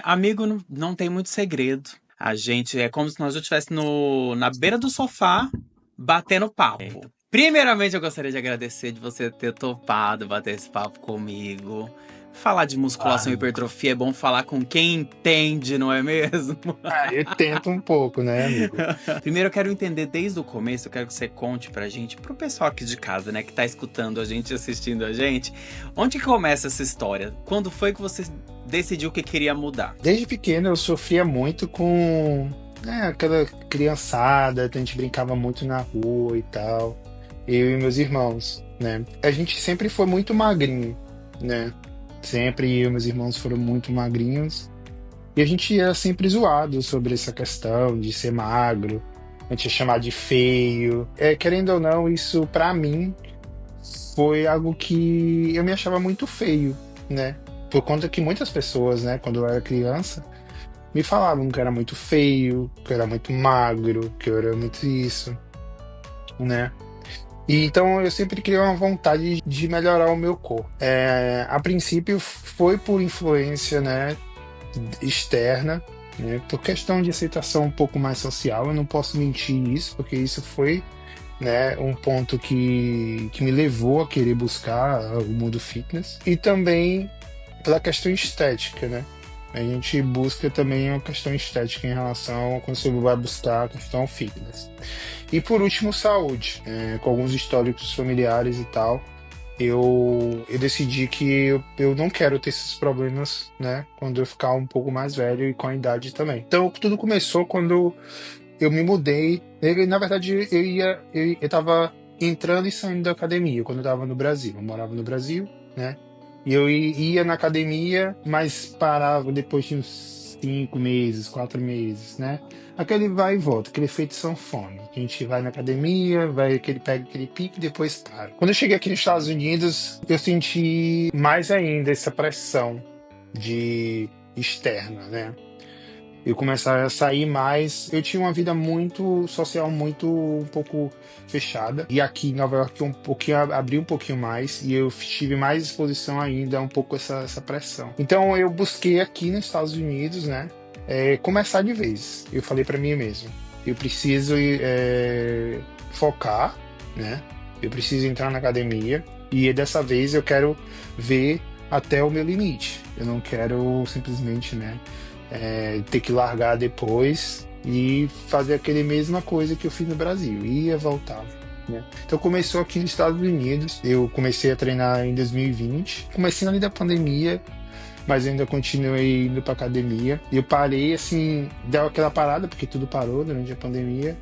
Amigo, não tem muito segredo. A gente é como se nós já estivéssemos na beira do sofá, batendo papo. Primeiramente, eu gostaria de agradecer de você ter topado bater esse papo comigo. Falar de musculação e hipertrofia é bom falar com quem entende, não é mesmo? Eu tento um pouco, né, amigo? Primeiro eu quero entender desde o começo, eu quero que você conte pra gente, pro pessoal aqui de casa, né, que tá escutando a gente, assistindo a gente, onde que começa essa história? Quando foi que você decidiu que queria mudar? Desde pequeno eu sofria muito com, aquela criançada, a gente brincava muito na rua e tal, eu e meus irmãos, né? A gente sempre foi muito magrinho, né? Sempre eu e meus irmãos foram muito magrinhos. E a gente era sempre zoado sobre essa questão de ser magro, a gente ia chamar de feio. Querendo ou não, isso pra mim foi algo que eu me achava muito feio, né? Por conta que muitas pessoas, né, quando eu era criança, me falavam que eu era muito feio, que eu era muito magro, que eu era muito isso, né? E então eu sempre criei uma vontade de melhorar o meu corpo. A princípio foi por influência, né, externa, né, por questão de aceitação um pouco mais social. Eu não posso mentir isso, porque isso foi, né, um ponto que me levou a querer buscar o mundo fitness. E também pela questão estética, né? A gente busca também uma questão estética em relação a quando você vai buscar a questão fitness. E por último, saúde. Com alguns históricos familiares e tal, eu decidi que eu não quero ter esses problemas, né? Quando eu ficar um pouco mais velho e com a idade também. Então, tudo começou quando eu me mudei. Na verdade, eu tava entrando e saindo da academia quando eu tava no Brasil. Eu morava no Brasil, né? E eu ia na academia, mas parava depois de uns 5 meses, 4 meses, né? Aquele vai e volta, aquele efeito sanfona. A gente vai na academia, pega aquele pique e depois para. Quando eu cheguei aqui nos Estados Unidos, eu senti mais ainda essa pressão externa, né? Eu começar a sair mais. Eu tinha uma vida muito social, um pouco fechada. E aqui em Nova York abri um pouquinho mais e eu tive mais exposição ainda a um pouco essa pressão. Então eu busquei aqui nos Estados Unidos, né, começar de vez. Eu falei para mim mesmo, eu preciso focar, né? Eu preciso entrar na academia e dessa vez eu quero ver até o meu limite. Eu não quero simplesmente, né, ter que largar depois e fazer aquele mesma coisa que eu fiz no Brasil, ia, voltava, né? Então começou aqui nos Estados Unidos, eu comecei a treinar em 2020, comecei ali da pandemia, mas eu ainda continuei indo pra academia, e eu parei assim, deu aquela parada, porque tudo parou durante a pandemia,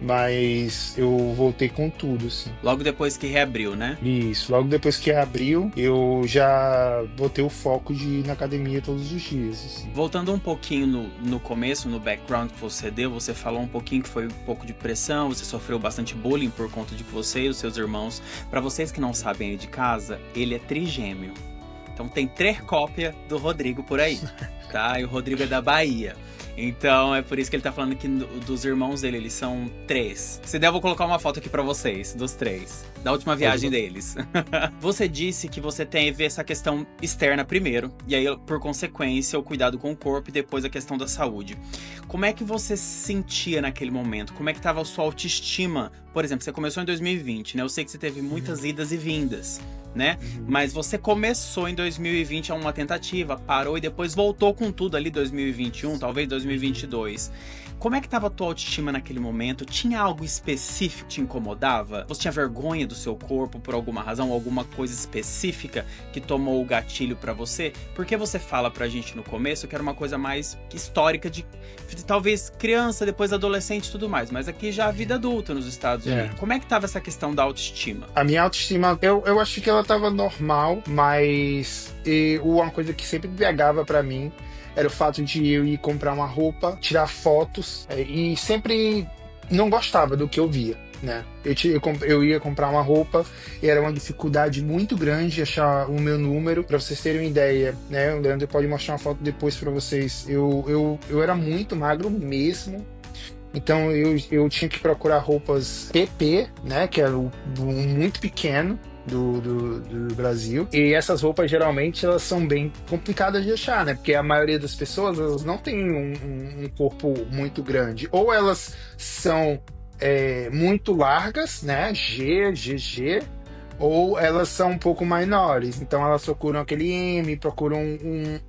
mas eu voltei com tudo, assim. Logo depois que reabriu, né? Isso, logo depois que abriu, eu já botei o foco de ir na academia todos os dias, assim. Voltando um pouquinho no começo, no background que você deu, você falou um pouquinho que foi um pouco de pressão, você sofreu bastante bullying por conta de que você e os seus irmãos. Para vocês que não sabem aí de casa, ele é trigêmeo. Então tem 3 cópias do Rodrigo por aí, tá? E o Rodrigo é da Bahia. Então é por isso que ele tá falando que dos irmãos dele, eles são 3. Se der, eu vou colocar uma foto aqui pra vocês, dos 3. Da última viagem deles. Você disse que você teve essa questão externa primeiro, e aí, por consequência, o cuidado com o corpo e depois a questão da saúde. Como é que você se sentia naquele momento? Como é que tava a sua autoestima? Por exemplo, você começou em 2020, né? Eu sei que você teve muitas idas e vindas, né? Mas você começou em 2020 a uma tentativa, parou e depois voltou com tudo ali 2021, talvez 2022. Como é que tava a tua autoestima naquele momento? Tinha algo específico que te incomodava? Você tinha vergonha do seu corpo por alguma razão, alguma coisa específica que tomou o gatilho pra você? Porque você fala pra gente no começo que era uma coisa mais histórica de talvez criança, depois adolescente e tudo mais, mas aqui já a vida adulta nos Estados Unidos. Como é que tava essa questão da autoestima? A minha autoestima, eu acho que ela tava normal, mas uma coisa que sempre pegava pra mim era o fato de eu ir comprar uma roupa, tirar fotos, e sempre não gostava do que eu via, né? Eu ia comprar uma roupa e era uma dificuldade muito grande achar o meu número. Pra vocês terem uma ideia, né? O Leandro pode mostrar uma foto depois pra vocês. Eu era muito magro mesmo. Então eu tinha que procurar roupas PP, né? Que era muito pequeno, do Brasil. E essas roupas, geralmente, elas são bem complicadas de achar, né? Porque a maioria das pessoas, elas não têm um corpo muito grande. Ou elas são muito largas, né? G, GG, ou elas são um pouco menores. Então elas procuram aquele M, procuram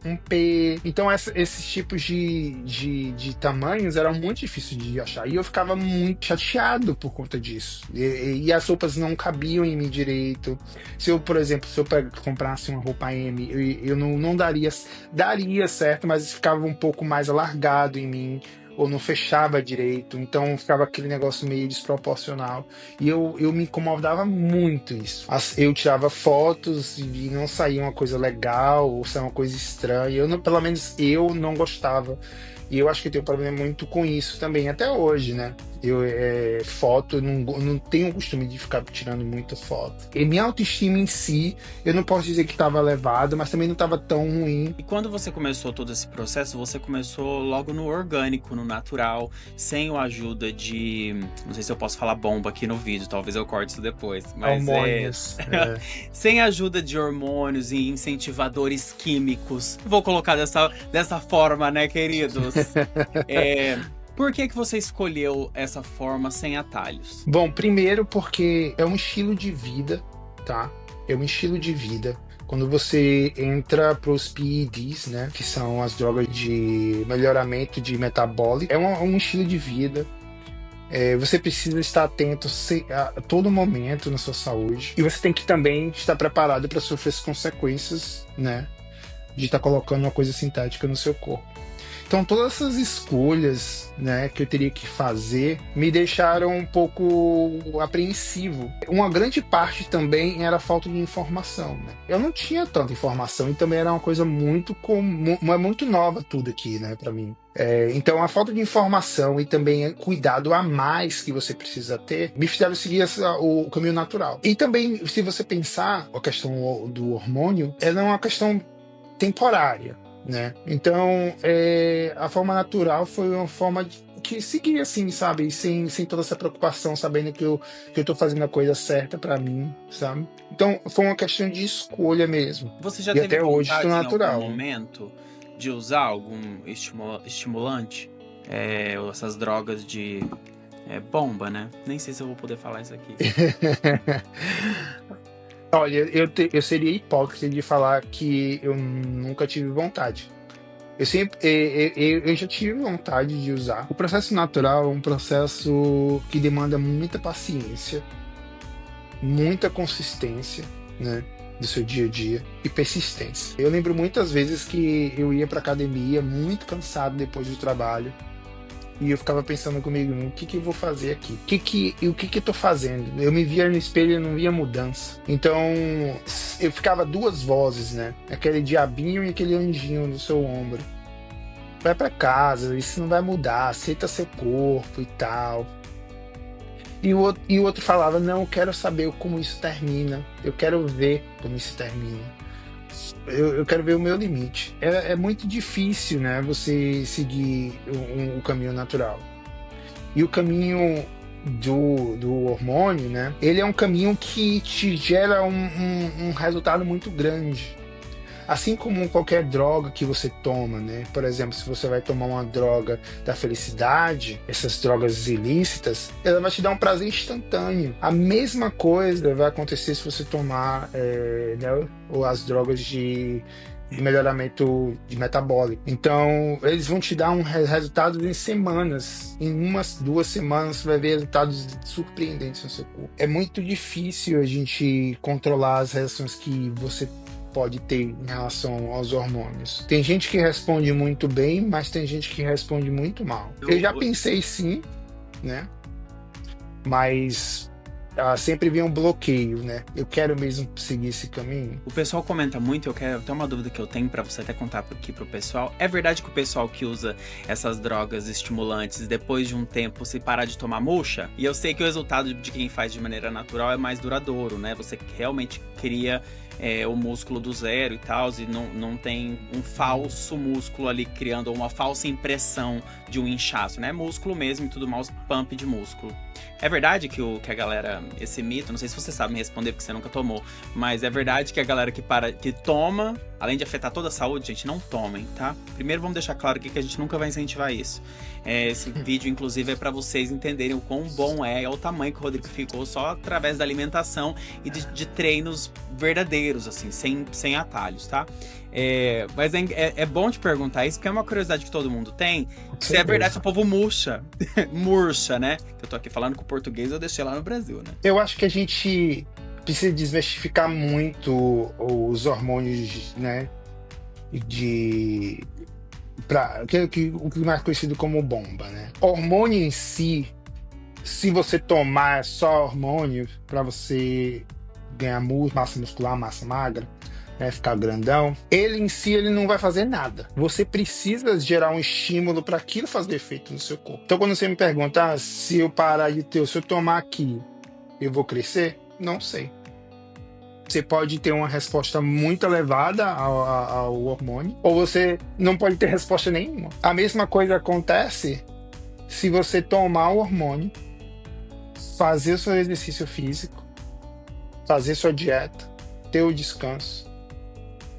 um P. Então esses tipos de tamanhos eram muito difíceis de achar. E eu ficava muito chateado por conta disso. E as roupas não cabiam em mim direito. Se eu, por exemplo, comprasse uma roupa M, eu não daria certo, mas ficava um pouco mais alargado em mim, ou não fechava direito, então ficava aquele negócio meio desproporcional. E eu me incomodava muito isso. Eu tirava fotos e não saía uma coisa legal, ou saía uma coisa estranha. Pelo menos eu não gostava. E eu acho que eu tenho um problema muito com isso também, até hoje, né? Foto, não tenho o costume de ficar tirando muita foto. E minha autoestima em si, eu não posso dizer que estava elevada, mas também não estava tão ruim. E quando você começou todo esse processo, você começou logo no orgânico, no natural, sem a ajuda de... Não sei se eu posso falar bomba aqui no vídeo, talvez eu corte isso depois. Mas hormônios. sem a ajuda de hormônios e incentivadores químicos. Vou colocar dessa forma, né, queridos? Por que você escolheu essa forma sem atalhos? Bom, primeiro porque é um estilo de vida, tá? É um estilo de vida. Quando você entra para os PEDs, né, que são as drogas de melhoramento de metabólico, é um estilo de vida. Você precisa estar atento a todo momento na sua saúde. E você tem que também estar preparado para sofrer as consequências, né, de estar colocando uma coisa sintética no seu corpo. Então, todas essas escolhas, né, que eu teria que fazer me deixaram um pouco apreensivo. Uma grande parte também era a falta de informação, né? Eu não tinha tanta informação e também era uma coisa muito comum, muito nova tudo aqui, né, para mim. Então, a falta de informação e também cuidado a mais que você precisa ter me fizeram seguir o caminho natural. E também, se você pensar, a questão do hormônio, ela é uma questão temporária, né? Então, a forma natural foi uma forma que seguia assim, sabe? Sem toda essa preocupação, sabendo que eu tô fazendo a coisa certa pra mim, sabe? Então, foi uma questão de escolha mesmo. Você já e teve até hoje vontade tô natural. em algum momento de usar algum estimulante? Essas drogas de bomba, né? Nem sei se eu vou poder falar isso aqui. Olha, eu seria hipócrita de falar que eu nunca tive vontade. Eu já tive vontade de usar. O processo natural é um processo que demanda muita paciência, muita consistência, né, do seu dia a dia e persistência. Eu lembro muitas vezes que eu ia pra academia muito cansado depois do trabalho. E eu ficava pensando comigo, o que eu vou fazer aqui? O que eu tô fazendo? Eu me via no espelho e não via mudança. Então, eu ficava duas vozes, né? Aquele diabinho e aquele anjinho no seu ombro. Vai pra casa, isso não vai mudar, aceita seu corpo e tal. E o outro falava, não, eu quero saber como isso termina. Eu quero ver como isso termina. Eu quero ver o meu limite. É muito difícil, né, você seguir o caminho natural. E o caminho do hormônio, né, ele é um caminho que te gera um resultado muito grande. Assim como qualquer droga que você toma, né? Por exemplo, se você vai tomar uma droga da felicidade, essas drogas ilícitas, ela vai te dar um prazer instantâneo. A mesma coisa vai acontecer se você tomar né, as drogas de melhoramento de metabólico. Então, eles vão te dar resultados em semanas. Em 2 semanas, você vai ver resultados surpreendentes no seu corpo. É muito difícil a gente controlar as reações que você pode ter em relação aos hormônios. Tem gente que responde muito bem, mas tem gente que responde muito mal. Eu já pensei sim, né? Mas sempre vem um bloqueio, né? Eu quero mesmo seguir esse caminho. O pessoal comenta muito, eu quero até uma dúvida que eu tenho pra você até contar aqui pro pessoal. É verdade que o pessoal que usa essas drogas estimulantes, depois de um tempo, se parar de tomar murcha? E eu sei que o resultado de quem faz de maneira natural é mais duradouro, né? Você realmente cria o músculo do zero e tal, e não tem um falso músculo ali criando uma falsa impressão de um inchaço, né? Músculo mesmo e tudo mais, pump de músculo. É verdade que a galera esse mito, não sei se você sabe me responder porque você nunca tomou, mas é verdade que a galera que toma, além de afetar toda a saúde, gente, não tomem, tá? Primeiro vamos deixar claro aqui que a gente nunca vai incentivar isso. Esse vídeo, inclusive, é para vocês entenderem o quão bom é o tamanho que o Rodrigo ficou só através da alimentação e de treinos verdadeiros, assim, sem atalhos, tá? Mas é bom te perguntar isso, porque é uma curiosidade que todo mundo tem. Se é verdade, se o povo murcha. Murcha, né? Eu tô aqui falando com o português, eu deixei lá no Brasil, né? Eu acho que a gente precisa desmistificar muito os hormônios, né? O que é mais conhecido como bomba, né? Hormônio em si, se você tomar só hormônio para você ganhar massa muscular, massa magra, né, ficar grandão, ele em si ele não vai fazer nada. Você precisa gerar um estímulo para aquilo fazer efeito no seu corpo. Então quando você me pergunta se eu parar de ter, se eu tomar aqui, eu vou crescer? Não sei. Você pode ter uma resposta muito elevada ao hormônio, ou você não pode ter resposta nenhuma. A mesma coisa acontece se você tomar o hormônio, fazer o seu exercício físico, fazer sua dieta, ter o descanso,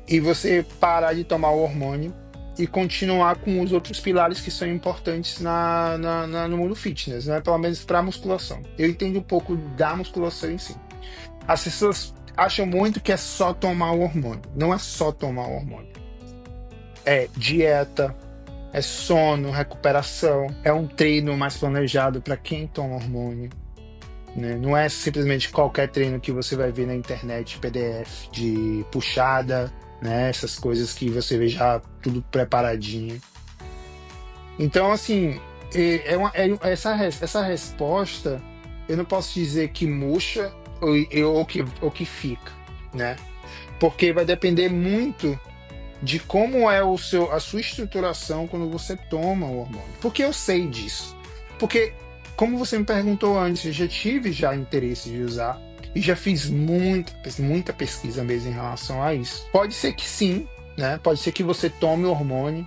e você parar de tomar o hormônio e continuar com os outros pilares que são importantes no mundo fitness, né? Pelo menos para a musculação. Eu entendo um pouco da musculação em si. As pessoas acham muito que é só tomar o hormônio. Não é só tomar o hormônio. É dieta, é sono, recuperação, é um treino mais planejado para quem toma hormônio. Né? Não é simplesmente qualquer treino que você vai ver na internet, PDF de puxada, né? Essas coisas que você vê já tudo preparadinho. Então, assim, essa resposta, eu não posso dizer que murcha ou que fica, né? Porque vai depender muito de como é a sua estruturação quando você toma o hormônio. Porque eu sei disso. Porque, como você me perguntou antes, eu já tive interesse de usar e já fiz muita pesquisa mesmo em relação a isso. Pode ser que sim, né? Pode ser que você tome o hormônio.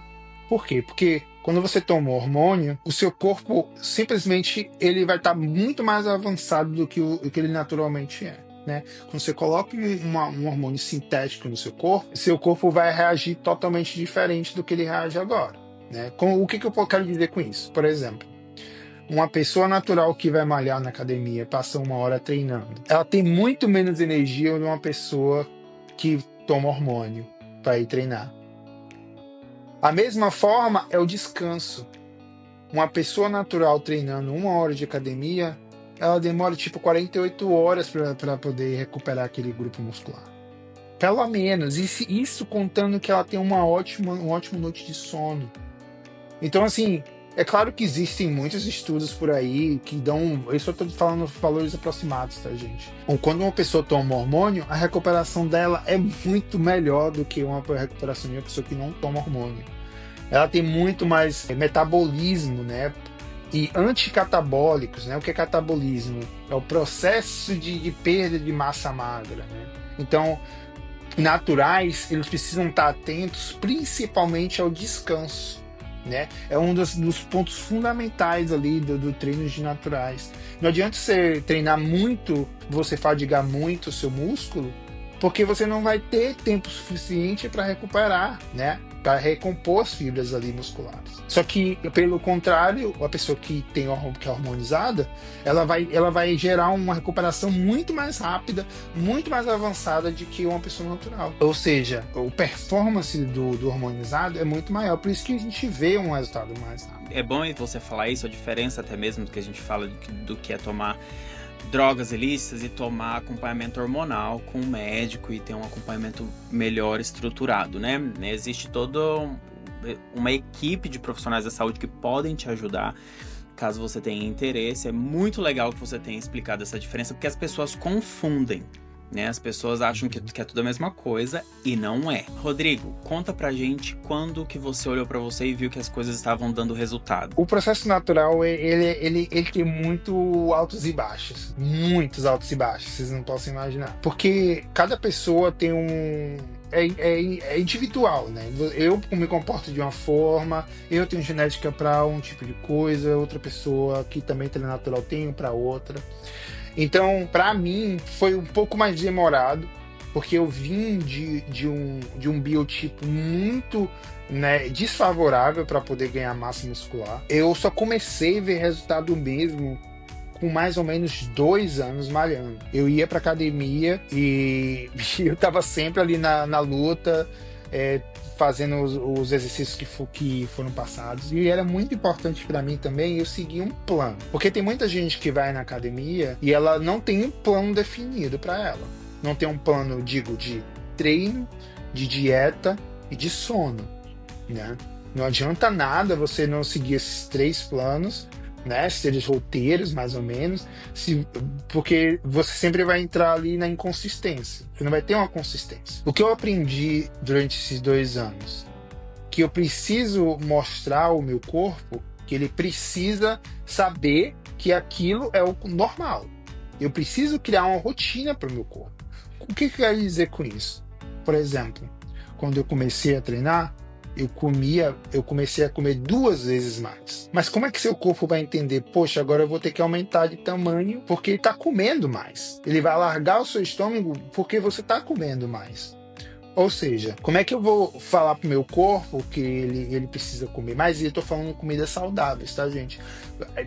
Por quê? Porque quando você toma o hormônio, o seu corpo simplesmente ele vai estar muito mais avançado do que ele naturalmente é. Né? Quando você coloca um hormônio sintético no seu corpo vai reagir totalmente diferente do que ele reage agora. Né? O que eu quero dizer com isso? Por exemplo, uma pessoa natural que vai malhar na academia, passa 1 hora treinando, ela tem muito menos energia de uma pessoa que toma hormônio para ir treinar. A mesma forma é o descanso. Uma pessoa natural treinando 1 hora de academia, ela demora tipo 48 horas para poder recuperar aquele grupo muscular. Pelo menos. Isso contando que ela tem uma ótima noite de sono. Então, assim, é claro que existem muitos estudos por aí que dão... Eu só estou falando valores aproximados, tá, gente? Quando uma pessoa toma hormônio, a recuperação dela é muito melhor do que uma recuperação de uma pessoa que não toma hormônio. Ela tem muito mais metabolismo, né? E anticatabólicos, né? O que é catabolismo? É o processo de perda de massa magra, né? Então, naturais, eles precisam estar atentos principalmente ao descanso, né? É um dos pontos fundamentais ali do treino de naturais. Não adianta você treinar muito, você fadigar muito o seu músculo, porque você não vai ter tempo suficiente para recuperar, né? Para recompor as fibras ali musculares. Só que, pelo contrário, a pessoa que que é hormonizada, ela vai gerar uma recuperação muito mais rápida, muito mais avançada do que uma pessoa natural. Ou seja, a performance do hormonizado é muito maior, por isso que a gente vê um resultado mais rápido. É bom você falar isso, a diferença até mesmo do que a gente fala do que é tomar drogas ilícitas e tomar acompanhamento hormonal com um médico e ter um acompanhamento melhor estruturado, né? Existe toda uma equipe de profissionais da saúde que podem te ajudar caso você tenha interesse. É muito legal que você tenha explicado essa diferença, porque as pessoas confundem, né? As pessoas acham que é tudo a mesma coisa e não é. Rodrigo, conta pra gente quando que você olhou pra você e viu que as coisas estavam dando resultado. O processo natural, ele tem muito altos e baixos. Muitos altos e baixos, vocês não possam imaginar. Porque cada pessoa tem é individual, né? Eu me comporto de uma forma, eu tenho genética para um tipo de coisa, outra pessoa que também treina natural tem para outra. Então, para mim, foi um pouco mais demorado, porque eu vim de um biotipo muito, né, desfavorável para poder ganhar massa muscular. Eu só comecei a ver resultado mesmo com mais ou menos 2 anos malhando. Eu ia pra academia e eu tava sempre ali na luta, fazendo os exercícios que foram passados. E era muito importante para mim também eu seguir um plano. Porque tem muita gente que vai na academia e ela não tem um plano definido para ela. Não tem um plano, digo, de treino, de dieta e de sono, né? Não adianta nada você não seguir esses 3 planos, né? Seres roteiros, mais ou menos, porque você sempre vai entrar ali na inconsistência. Você não vai ter uma consistência. O que eu aprendi durante esses 2 anos? Que eu preciso mostrar ao meu corpo que ele precisa saber que aquilo é o normal. Eu preciso criar uma rotina para o meu corpo. O que eu quero dizer com isso? Por exemplo, quando eu comecei a treinar, eu comecei a comer 2 vezes mais. Mas como é que seu corpo vai entender? Poxa, agora eu vou ter que aumentar de tamanho porque ele está comendo mais. Ele vai alargar o seu estômago porque você está comendo mais. Ou seja, como é que eu vou falar pro meu corpo que ele precisa comer mais? E eu tô falando comidas saudáveis, tá, gente?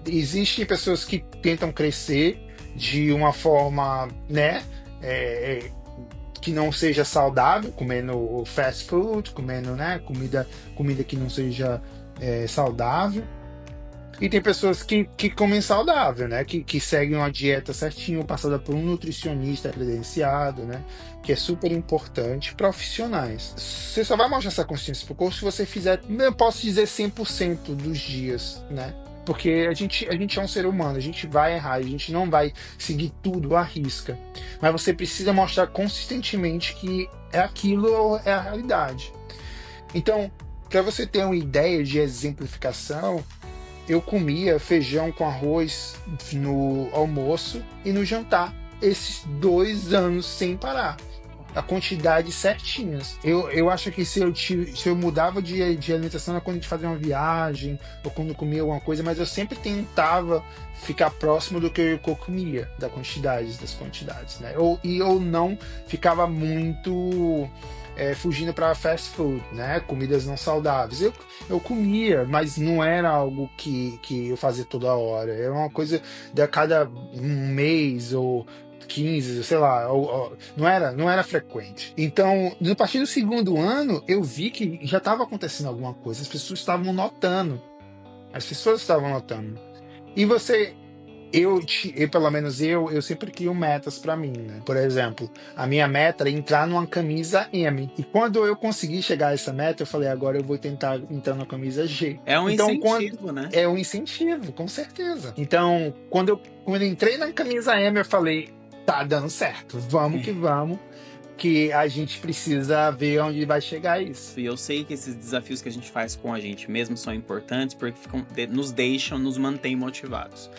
Existem pessoas que tentam crescer de uma forma, né, que não seja saudável, comendo fast food, comendo, né, comida que não seja saudável. E tem pessoas que comem saudável, né? Que seguem uma dieta certinho, passada por um nutricionista credenciado, né? Que é super importante. Profissionais. Você só vai mostrar essa consciência pro corpo se você fizer, eu posso dizer 100% dos dias, né? Porque a gente é um ser humano, a gente vai errar, a gente não vai seguir tudo à risca. Mas você precisa mostrar consistentemente que aquilo é a realidade. Então, para você ter uma ideia de exemplificação, eu comia feijão com arroz no almoço e no jantar. Esses 2 anos sem parar. A quantidade certinhas. Eu acho que se eu mudava de alimentação era quando a gente fazia uma viagem ou quando comia alguma coisa, mas eu sempre tentava ficar próximo do que eu comia, das quantidades, né? Eu não ficava muito fugindo para fast food, né? Comidas não saudáveis. Eu comia, mas não era algo que eu fazia toda hora. Era uma coisa de a cada um mês ou 15, sei lá, não era frequente. Então, a partir do 2º ano, eu vi que já estava acontecendo alguma coisa. As pessoas estavam notando. E pelo menos eu sempre crio metas para mim, né? Por exemplo, a minha meta era entrar numa camisa M. E quando eu consegui chegar a essa meta, eu falei, agora eu vou tentar entrar na camisa G. É um incentivo, né? É um incentivo, com certeza. Então, quando eu entrei na camisa M, eu falei, tá dando certo, vamos que vamos, que a gente precisa ver onde vai chegar isso. E eu sei que esses desafios que a gente faz com a gente mesmo são importantes porque nos mantêm motivados.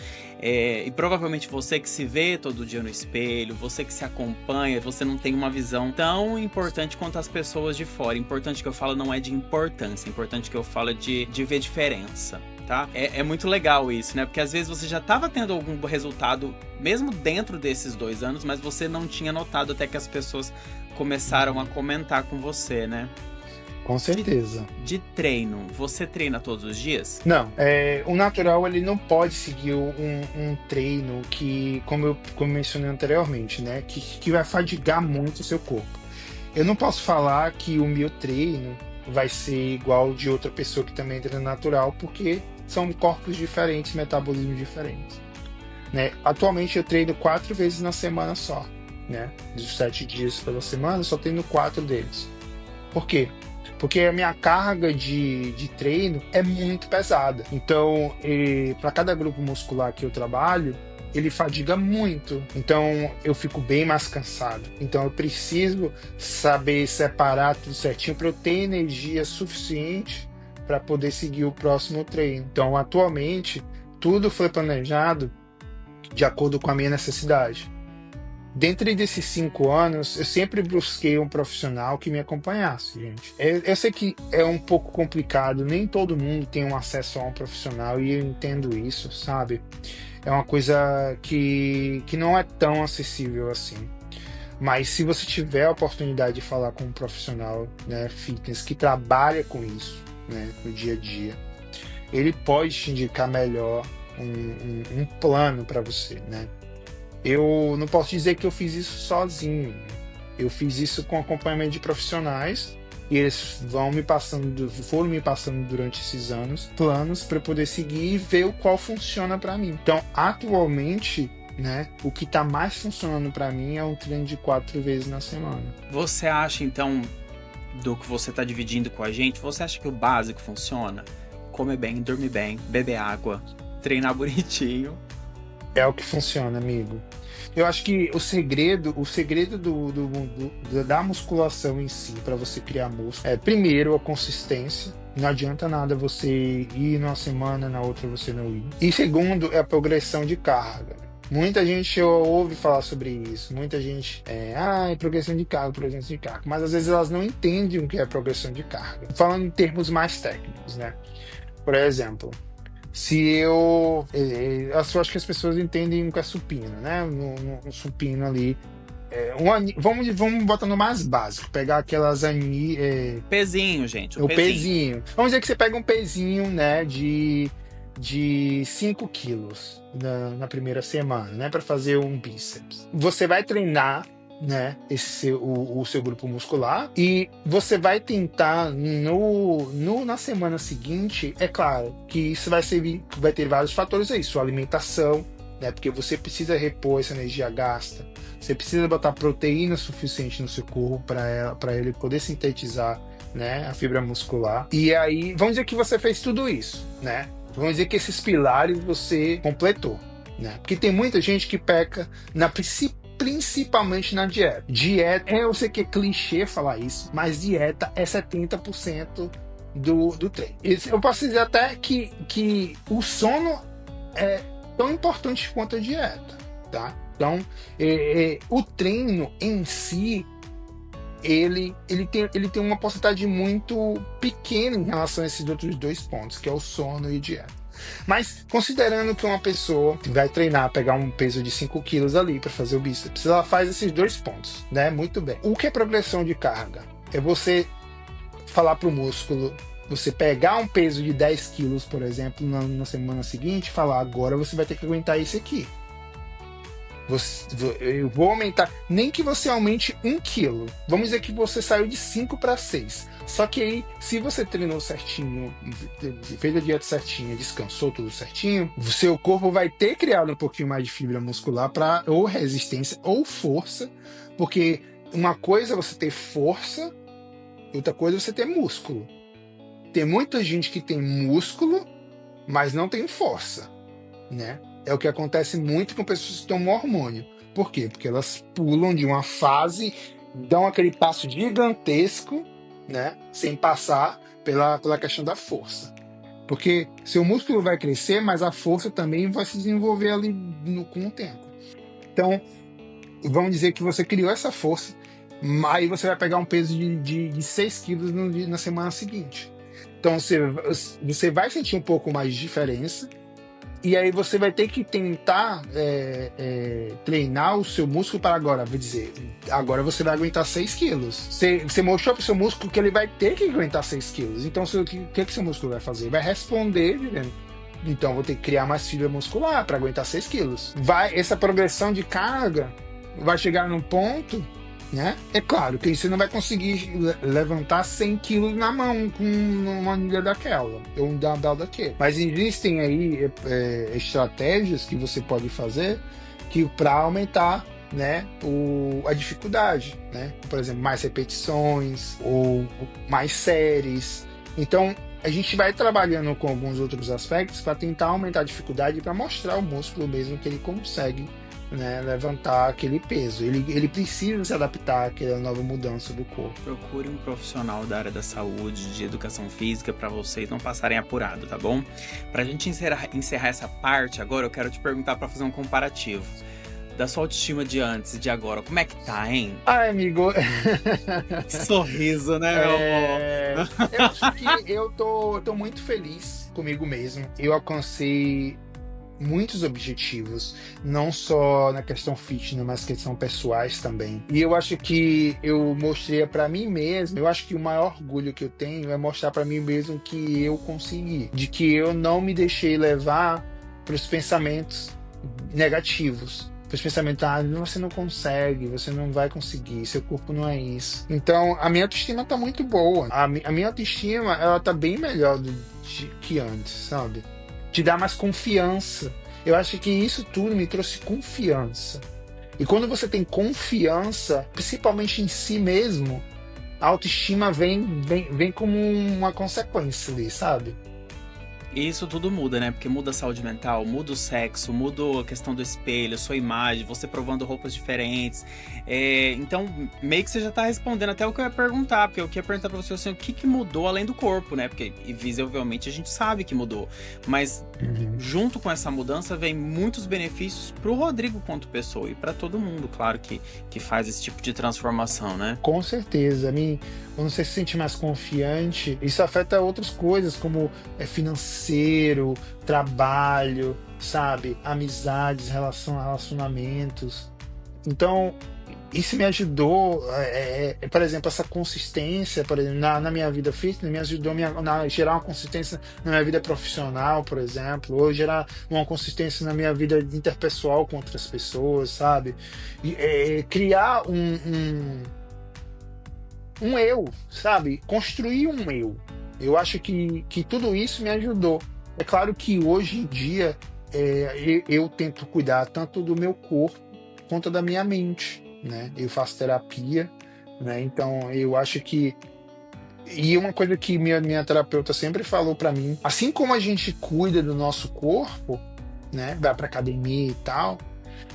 E provavelmente você que se vê todo dia no espelho, você que se acompanha, você não tem uma visão tão importante quanto as pessoas de fora. Importante que eu falo não é de importância, importante que eu falo de ver diferença. Tá? É muito legal isso, né? Porque às vezes você já estava tendo algum resultado, mesmo dentro desses 2 anos, mas você não tinha notado até que as pessoas começaram a comentar com você, né? Com certeza. De treino, você treina todos os dias? Não, o natural ele não pode seguir um treino que, como eu mencionei anteriormente, né? Que vai fadigar muito o seu corpo. Eu não posso falar que o meu treino vai ser igual de outra pessoa que também treina natural, porque são corpos diferentes, metabolismos diferentes, né? Atualmente eu treino 4 vezes na semana só, né? Dos 7 dias pela semana, eu só treino 4 deles. Por quê? Porque a minha carga de treino é muito pesada. Então, para cada grupo muscular que eu trabalho, ele fadiga muito. Então, eu fico bem mais cansado. Então, eu preciso saber separar tudo certinho para eu ter energia suficiente para poder seguir o próximo treino. Então, atualmente, tudo foi planejado de acordo com a minha necessidade. Dentro desses 5 anos, eu sempre busquei um profissional que me acompanhasse, gente. Eu sei que é um pouco complicado, nem todo mundo tem um acesso a um profissional, e eu entendo isso, sabe? é uma coisa que não é tão acessível assim. Mas se você tiver a oportunidade de falar com um profissional, né, fitness que trabalha com isso, né, no dia a dia, ele pode te indicar melhor um plano para você, né? Eu não posso dizer que eu fiz isso sozinho. Eu fiz isso com acompanhamento de profissionais e eles foram me passando durante esses anos planos para poder seguir e ver o qual funciona para mim. Então, atualmente, né, o que está mais funcionando para mim é um treino de 4 vezes na semana. Você acha, então, do que você está dividindo com a gente, você acha que o básico funciona? Comer bem, dormir bem, beber água, treinar bonitinho. É o que funciona, amigo. Eu acho que o segredo da musculação em si, para você criar músculo, é primeiro a consistência. Não adianta nada você ir numa semana, na outra você não ir. E segundo é a progressão de carga. Muita gente ouve falar sobre isso. Muita gente progressão de carga, progressão de carga. Mas às vezes elas não entendem o que é progressão de carga. Falando em termos mais técnicos, né? Por exemplo, se eu acho que as pessoas entendem o que é supino, né? No supino ali. Vamos botar no mais básico, pegar aquelas pezinho, gente. O pezinho. Vamos dizer que você pega um pezinho, né, de 5 quilos na primeira semana, né, para fazer um bíceps. Você vai treinar, né, o seu grupo muscular e você vai tentar na semana seguinte, é claro que isso vai ter vários fatores aí, sua alimentação, né, porque você precisa repor essa energia gasta, você precisa botar proteína suficiente no seu corpo para ele poder sintetizar, né, a fibra muscular. E aí, vamos dizer que você fez tudo isso, né? Vamos dizer que esses pilares você completou, né? Porque tem muita gente que peca principalmente na dieta. Dieta, eu sei que é clichê falar isso, mas dieta é 70% do treino. Eu posso dizer até que o sono é tão importante quanto a dieta, tá? Então, o treino em si, ele tem uma porcentagem muito pequena em relação a esses outros 2 pontos, que é o sono e dieta. Mas, considerando que uma pessoa vai treinar, pegar um peso de 5 quilos ali para fazer o bíceps, ela faz esses 2 pontos, né? Muito bem. O que é progressão de carga? É você falar para o músculo, você pegar um peso de 10 quilos, por exemplo, na semana seguinte, e falar, agora você vai ter que aguentar esse aqui. Eu vou aumentar, nem que você aumente 1 quilo. Vamos dizer que você saiu de 5 para 6. Só que aí, se você treinou certinho, fez a dieta certinha, descansou tudo certinho, o seu corpo vai ter criado um pouquinho mais de fibra muscular para ou resistência ou força, porque uma coisa é você ter força, outra coisa é você ter músculo. Tem muita gente que tem músculo, mas não tem força, né? É o que acontece muito com pessoas que tomam hormônio. Por quê? Porque elas pulam de uma fase, dão aquele passo gigantesco, né? Sem passar pela questão da força. Porque seu músculo vai crescer, mas a força também vai se desenvolver ali com o tempo. Então, vamos dizer que você criou essa força, aí você vai pegar um peso de 6 quilos na semana seguinte. Então, você vai sentir um pouco mais de diferença. E aí você vai ter que tentar treinar o seu músculo para agora. Vou dizer, agora você vai aguentar 6 quilos. Você mostrou para o seu músculo que ele vai ter que aguentar 6 quilos. Então o que seu músculo vai fazer? Vai responder dizendo, então vou ter que criar mais fibra muscular para aguentar 6 quilos. Essa progressão de carga vai chegar num ponto, né? É claro que você não vai conseguir levantar 100 quilos na mão com uma anilha daquela, ou um dumbbell daquele. Mas existem aí estratégias que você pode fazer para aumentar, né, a dificuldade, né? Por exemplo, mais repetições ou mais séries. Então, a gente vai trabalhando com alguns outros aspectos para tentar aumentar a dificuldade e para mostrar ao músculo mesmo que ele consegue, né, levantar aquele peso. Ele precisa se adaptar àquela nova mudança do corpo. Procure um profissional da área da saúde, de educação física, para vocês não passarem apurado, tá bom? Pra gente encerrar essa parte, agora eu quero te perguntar para fazer um comparativo da sua autoestima de antes e de agora. Como é que tá, hein? Ai, amigo. Sorriso, né, meu amor? Eu acho que eu tô muito feliz comigo mesmo. Eu alcancei muitos objetivos, não só na questão fitness, mas questão pessoais também. E eu acho que eu mostrei para mim mesmo, eu acho que o maior orgulho que eu tenho é mostrar para mim mesmo que eu consegui, de que eu não me deixei levar para os pensamentos negativos. Os pensamentos, você não consegue, você não vai conseguir, seu corpo não é isso. Então, a minha autoestima tá muito boa. A minha autoestima, ela tá bem melhor que antes, sabe? Te dá mais confiança. Eu acho que isso tudo me trouxe confiança. E quando você tem confiança, principalmente em si mesmo, a autoestima vem como uma consequência ali, sabe? E isso tudo muda, né? Porque muda a saúde mental, muda o sexo, muda a questão do espelho, sua imagem, você provando roupas diferentes. Então, meio que você já tá respondendo até o que eu ia perguntar, porque eu queria perguntar pra você assim, o que mudou além do corpo, né? Porque visivelmente a gente sabe que mudou. Mas junto com essa mudança vem muitos benefícios pro Rodrigo quanto pessoa e pra todo mundo, claro, que faz esse tipo de transformação, né? Com certeza. Quando você se sente mais confiante, isso afeta outras coisas, como financeiro, trabalho, sabe? Amizades, relacionamentos. Então, isso me ajudou, por exemplo, essa consistência, por exemplo, na minha vida fitness, me ajudou a gerar uma consistência na minha vida profissional, por exemplo, ou gerar uma consistência na minha vida interpessoal com outras pessoas, sabe? E, criar um eu, sabe? Construir um eu. Eu acho que tudo isso me ajudou. É claro que hoje em dia eu tento cuidar tanto do meu corpo quanto da minha mente, né? Eu faço terapia, né? Então eu acho que e uma coisa que minha terapeuta sempre falou pra mim, assim como a gente cuida do nosso corpo, né? Vai pra academia e tal,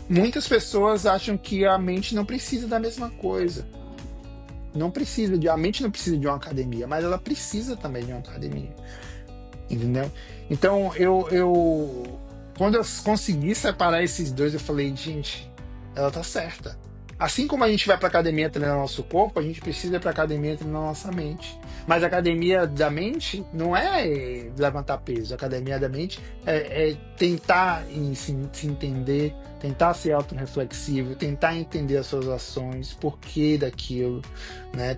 muitas pessoas acham que a mente não precisa da mesma coisa. A mente não precisa de uma academia, mas ela precisa também de uma academia, entendeu? Então quando eu consegui separar esses dois, eu falei, gente, ela tá certa. Assim como a gente vai pra academia treinar nosso corpo, a gente precisa ir pra academia treinar nossa mente. Mas a academia da mente não é levantar peso. A academia da mente é tentar se entender, tentar ser autorreflexivo, tentar entender as suas ações, porquê daquilo, né?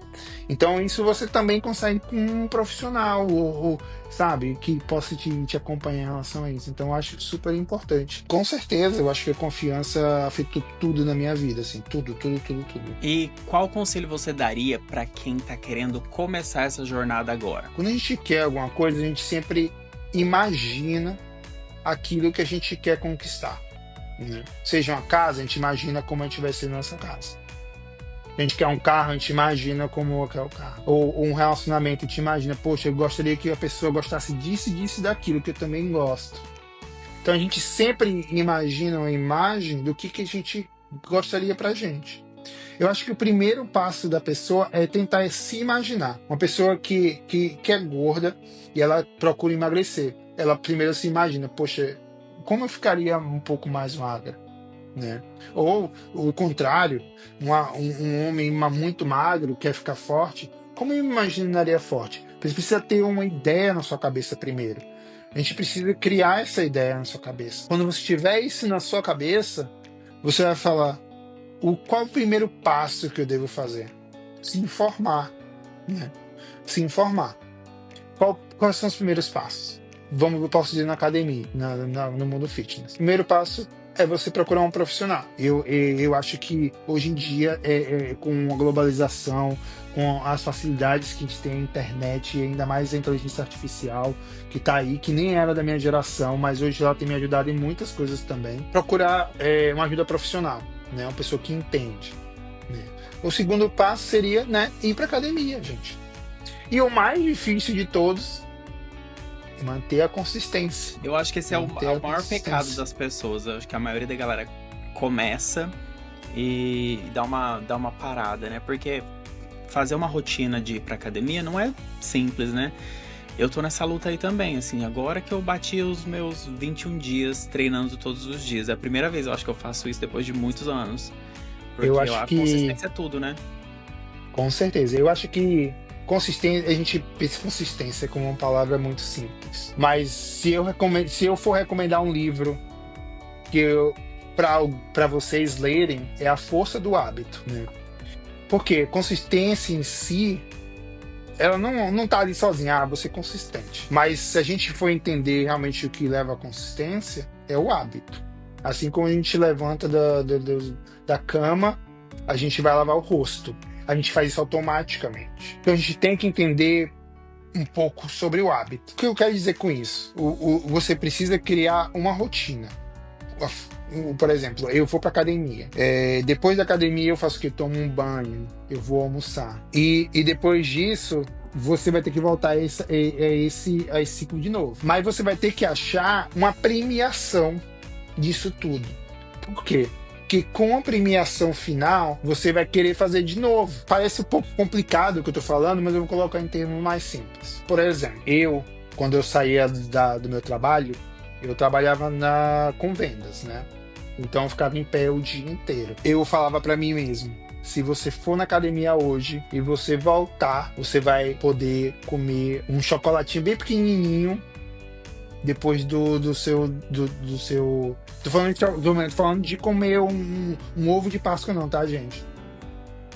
Então isso você também consegue com um profissional, ou sabe, que possa te acompanhar em relação a isso. Então eu acho super importante. Com certeza, eu acho que a confiança afetou tudo na minha vida, assim, tudo. E qual conselho você daria pra quem tá querendo começar essa jornada agora? Quando a gente quer alguma coisa, a gente sempre imagina aquilo que a gente quer conquistar, né? Seja uma casa, a gente imagina como a gente vai ser nossa casa. A gente quer um carro, a gente imagina como quer o carro. Ou um relacionamento, a gente imagina, poxa, eu gostaria que a pessoa gostasse disso e daquilo, que eu também gosto. Então a gente sempre imagina uma imagem do que a gente gostaria pra gente. Eu acho que o primeiro passo da pessoa é tentar se imaginar. Uma pessoa que é gorda e ela procura emagrecer. Ela primeiro se imagina, poxa, como eu ficaria um pouco mais magra, né? Ou o contrário, um homem muito magro quer ficar forte, como eu me imaginaria forte? Você precisa ter uma ideia na sua cabeça primeiro. A gente precisa criar essa ideia na sua cabeça. Quando você tiver isso na sua cabeça, você vai falar, qual o primeiro passo que eu devo fazer? Se informar, né? Se informar. Quais são os primeiros passos? Eu posso dizer na academia, no mundo fitness. Primeiro passo é você procurar um profissional. Eu acho que hoje em dia, com a globalização, com as facilidades que a gente tem na internet, e ainda mais a inteligência artificial, que está aí, que nem era da minha geração, mas hoje ela tem me ajudado em muitas coisas também. Procurar uma ajuda profissional, né? Uma pessoa que entende, né? O segundo passo seria, né, ir para academia, gente. E o mais difícil de todos, manter a consistência. Eu acho que esse é o maior pecado das pessoas. Eu acho que a maioria da galera começa e dá uma parada, né? Porque fazer uma rotina de ir pra academia não é simples, né? Eu tô nessa luta aí também, assim, agora que eu bati os meus 21 dias treinando todos os dias. É a primeira vez, eu acho que eu faço isso depois de muitos anos. Porque eu acho a que consistência é tudo, né? Com certeza. Eu acho que consistência, a gente pensa consistência como uma palavra muito simples. Mas se eu for recomendar um livro que para vocês lerem é a força do hábito, né? Porque consistência em si, ela não tá ali sozinha, vou ser consistente. Mas se a gente for entender realmente o que leva à consistência, é o hábito. Assim como a gente levanta da cama, a gente vai lavar o rosto. A gente faz isso automaticamente. Então a gente tem que entender um pouco sobre o hábito. O que eu quero dizer com isso? Você precisa criar uma rotina. Por exemplo, eu vou pra academia. Depois da academia eu faço o quê? Tomo um banho, eu vou almoçar. E depois disso, você vai ter que voltar a esse ciclo de novo. Mas você vai ter que achar uma premiação disso tudo. Por quê? Porque com a premiação final, você vai querer fazer de novo. Parece um pouco complicado o que eu tô falando, mas eu vou colocar em termos mais simples. Por exemplo, quando eu saía do meu trabalho, eu trabalhava com vendas, né? Então eu ficava em pé o dia inteiro. Eu falava pra mim mesmo, se você for na academia hoje e você voltar, você vai poder comer um chocolatinho bem pequenininho depois do seu. Tô falando de comer um ovo de Páscoa não, tá, gente?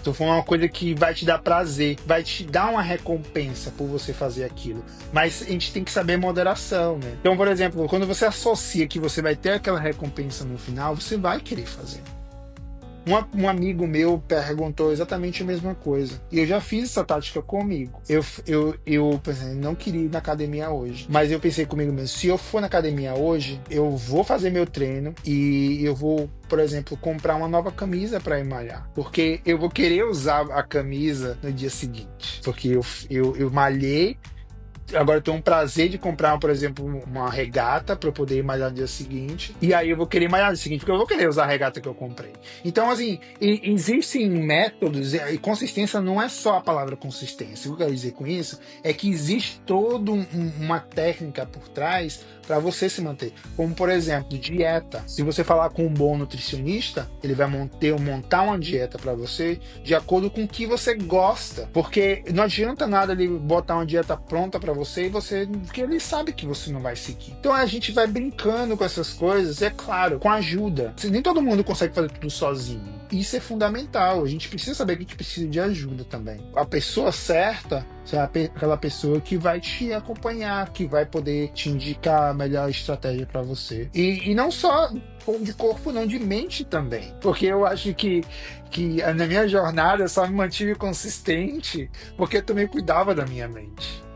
Tô falando uma coisa que vai te dar prazer, vai te dar uma recompensa por você fazer aquilo. Mas a gente tem que saber moderação, né? Então, por exemplo, quando você associa que você vai ter aquela recompensa no final, você vai querer fazer. Um amigo meu perguntou exatamente a mesma coisa. E eu já fiz essa tática comigo. Eu pensei, não queria ir na academia hoje. Mas eu pensei comigo mesmo, se eu for na academia hoje, eu vou fazer meu treino e eu vou, por exemplo, comprar uma nova camisa para ir malhar. Porque eu vou querer usar a camisa no dia seguinte. Porque eu malhei. Agora eu tenho um prazer de comprar, por exemplo, uma regata para eu poder ir malhar no dia seguinte. E aí eu vou querer malhar no dia seguinte, porque eu vou querer usar a regata que eu comprei. Então, assim, existem métodos, e consistência não é só a palavra consistência. O que eu quero dizer com isso é que existe toda uma técnica por trás para você se manter. Como, por exemplo, dieta. Se você falar com um bom nutricionista, ele vai montar uma dieta para você de acordo com o que você gosta. Porque não adianta nada ele botar uma dieta pronta para você porque ele sabe que você não vai seguir. Então a gente vai brincando com essas coisas, é claro, com ajuda. Nem todo mundo consegue fazer tudo sozinho. Isso é fundamental. A gente precisa saber que a gente precisa de ajuda também. A pessoa certa é aquela pessoa que vai te acompanhar, que vai poder te indicar a melhor estratégia para você. E não só de corpo, não, de mente também. Porque eu acho que na minha jornada eu só me mantive consistente porque eu também cuidava da minha mente.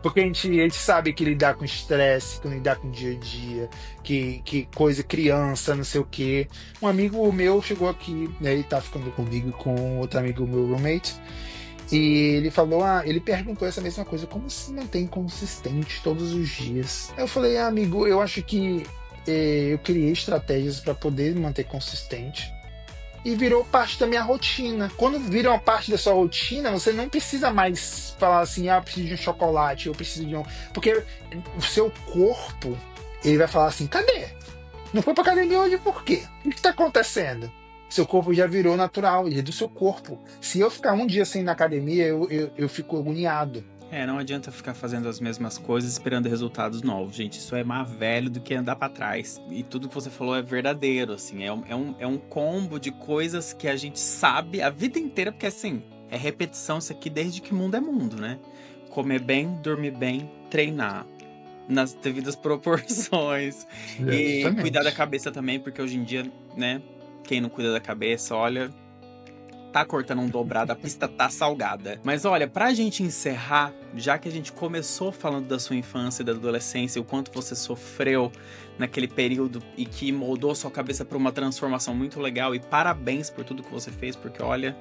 Porque a gente sabe que lidar com estresse, que lidar com o dia a dia, que coisa, criança, não sei o quê. Um amigo meu chegou aqui, né, ele tá ficando comigo com outro amigo meu, roommate, e ele falou, ele perguntou essa mesma coisa, como se mantém consistente todos os dias? Eu falei, amigo, eu acho que eu criei estratégias para poder me manter consistente. E virou parte da minha rotina. Quando vira uma parte da sua rotina, você não precisa mais falar assim, eu preciso de um chocolate, eu preciso de um... Porque o seu corpo, ele vai falar assim, cadê? Não foi pra academia hoje por quê? O que tá acontecendo? Seu corpo já virou natural, ele é do seu corpo. Se eu ficar um dia sem ir na academia, eu fico agoniado. Não adianta ficar fazendo as mesmas coisas esperando resultados novos, gente. Isso é mais velho do que andar pra trás. E tudo que você falou é verdadeiro, assim. É um combo de coisas que a gente sabe a vida inteira, porque, assim, é repetição isso aqui desde que mundo é mundo, né? Comer bem, dormir bem, treinar nas devidas proporções. E cuidar da cabeça também, porque hoje em dia, né, quem não cuida da cabeça, olha... tá cortando um dobrado, a pista tá salgada. Mas olha, pra gente encerrar, já que a gente começou falando da sua infância e da adolescência, o quanto você sofreu naquele período e que moldou sua cabeça pra uma transformação muito legal, e parabéns por tudo que você fez, porque olha,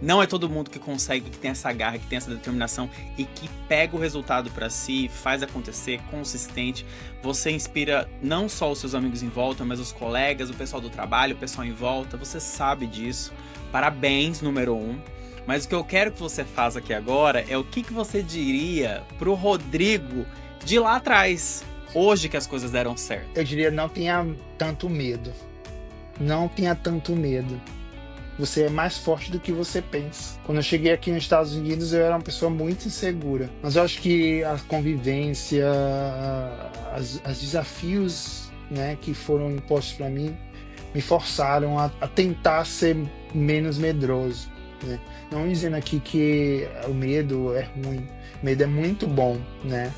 não é todo mundo que consegue, que tem essa garra, que tem essa determinação e que pega o resultado pra si, faz acontecer, consistente. Você inspira não só os seus amigos em volta, mas os colegas, o pessoal do trabalho, o pessoal em volta, você sabe disso. Parabéns, número 1. Mas o que eu quero que você faça aqui agora é o que você diria pro Rodrigo de lá atrás, hoje que as coisas deram certo. Eu diria, não tenha tanto medo. Não tenha tanto medo. Você é mais forte do que você pensa. Quando eu cheguei aqui nos Estados Unidos, eu era uma pessoa muito insegura. Mas eu acho que a convivência, os desafios né, que foram impostos para mim, me forçaram a tentar ser menos medroso, né? Não dizendo aqui que o medo é ruim, o medo é muito bom, né?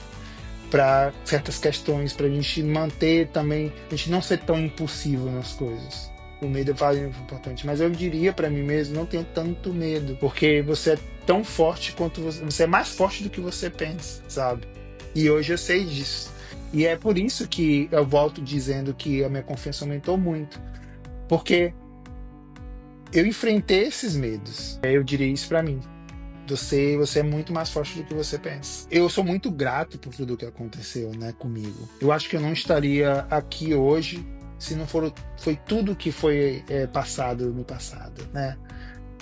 Para certas questões, para a gente manter também, a gente não ser tão impulsivo nas coisas. O medo é importante, mas eu diria para mim mesmo, não tenha tanto medo, porque você é tão forte quanto você é mais forte do que você pensa, sabe? E hoje eu sei disso. E é por isso que eu volto dizendo que a minha confiança aumentou muito, porque eu enfrentei esses medos. Eu diria isso para mim. Você é muito mais forte do que você pensa. Eu sou muito grato por tudo que aconteceu, né, comigo. Eu acho que eu não estaria aqui hoje se não foi tudo que foi passado no passado, né?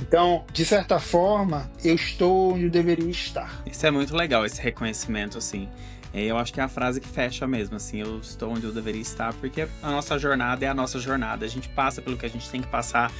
Então, de certa forma, eu estou onde eu deveria estar. Isso é muito legal, esse reconhecimento, assim. Eu acho que é a frase que fecha mesmo, assim, eu estou onde eu deveria estar, porque a nossa jornada é a nossa jornada. A gente passa pelo que a gente tem que passar,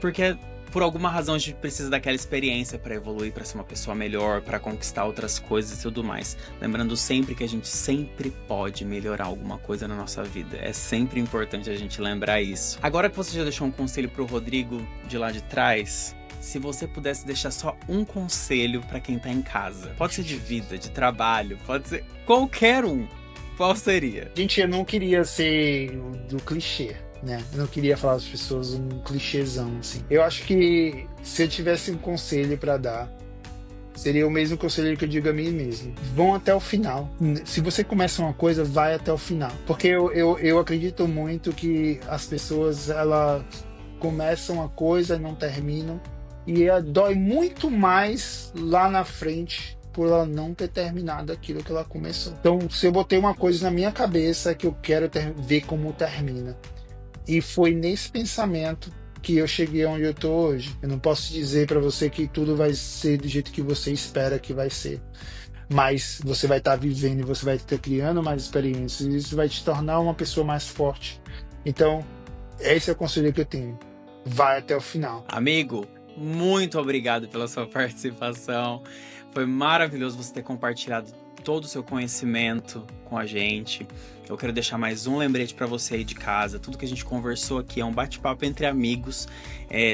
porque por alguma razão a gente precisa daquela experiência para evoluir, para ser uma pessoa melhor, para conquistar outras coisas e tudo mais. Lembrando sempre que a gente sempre pode melhorar alguma coisa na nossa vida. É sempre importante a gente lembrar isso. Agora que você já deixou um conselho pro Rodrigo de lá de trás, se você pudesse deixar só um conselho para quem tá em casa, pode ser de vida, de trabalho, pode ser qualquer um, qual seria? Gente, eu não queria ser do clichê, né? Eu não queria falar às pessoas um clichêzão, assim. Eu acho que se eu tivesse um conselho para dar, seria o mesmo conselho que eu digo a mim mesmo. Vão até o final. Se você começa uma coisa, vai até o final. Porque eu acredito muito que as pessoas, elas começam uma coisa e não terminam. E dói muito mais lá na frente por ela não ter terminado aquilo que ela começou. Então, se eu botei uma coisa na minha cabeça, é que eu quero ver como termina. E foi nesse pensamento que eu cheguei onde eu tô hoje. Eu não posso dizer para você que tudo vai ser do jeito que você espera que vai ser. Mas você vai estar vivendo e você vai estar criando mais experiências. E isso vai te tornar uma pessoa mais forte. Então, esse é o conselho que eu tenho. Vai até o final. Amigo, muito obrigado pela sua participação. Foi maravilhoso você ter compartilhado todo o seu conhecimento com a gente. Eu quero deixar mais um lembrete para você aí de casa. Tudo que a gente conversou aqui é um bate-papo entre amigos.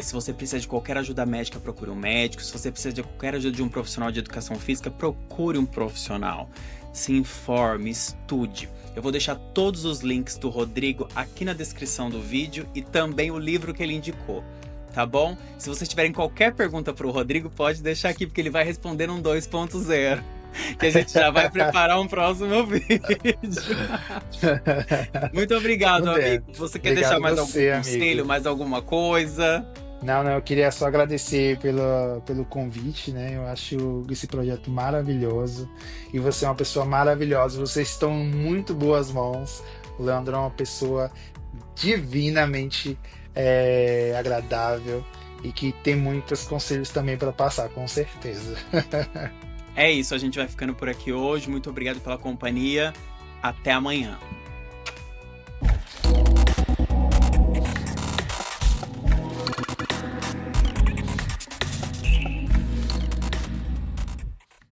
Se você precisa de qualquer ajuda médica, procure um médico. Se você precisa de qualquer ajuda de um profissional de educação física, procure um profissional. Se informe, estude. Eu vou deixar todos os links do Rodrigo aqui na descrição do vídeo e também o livro que ele indicou. Tá bom? Se vocês tiverem qualquer pergunta pro Rodrigo, pode deixar aqui, porque ele vai responder num 2.0. Que a gente já vai preparar um próximo vídeo. Muito obrigado, amigo. Você quer deixar mais algum conselho, mais alguma coisa? Não, eu queria só agradecer pelo convite, né? Eu acho esse projeto maravilhoso. E você é uma pessoa maravilhosa. Vocês estão em muito boas mãos. O Leandro é uma pessoa divinamente agradável e que tem muitos conselhos também para passar, com certeza. É isso, a gente vai ficando por aqui hoje. Muito obrigado pela companhia. Até amanhã.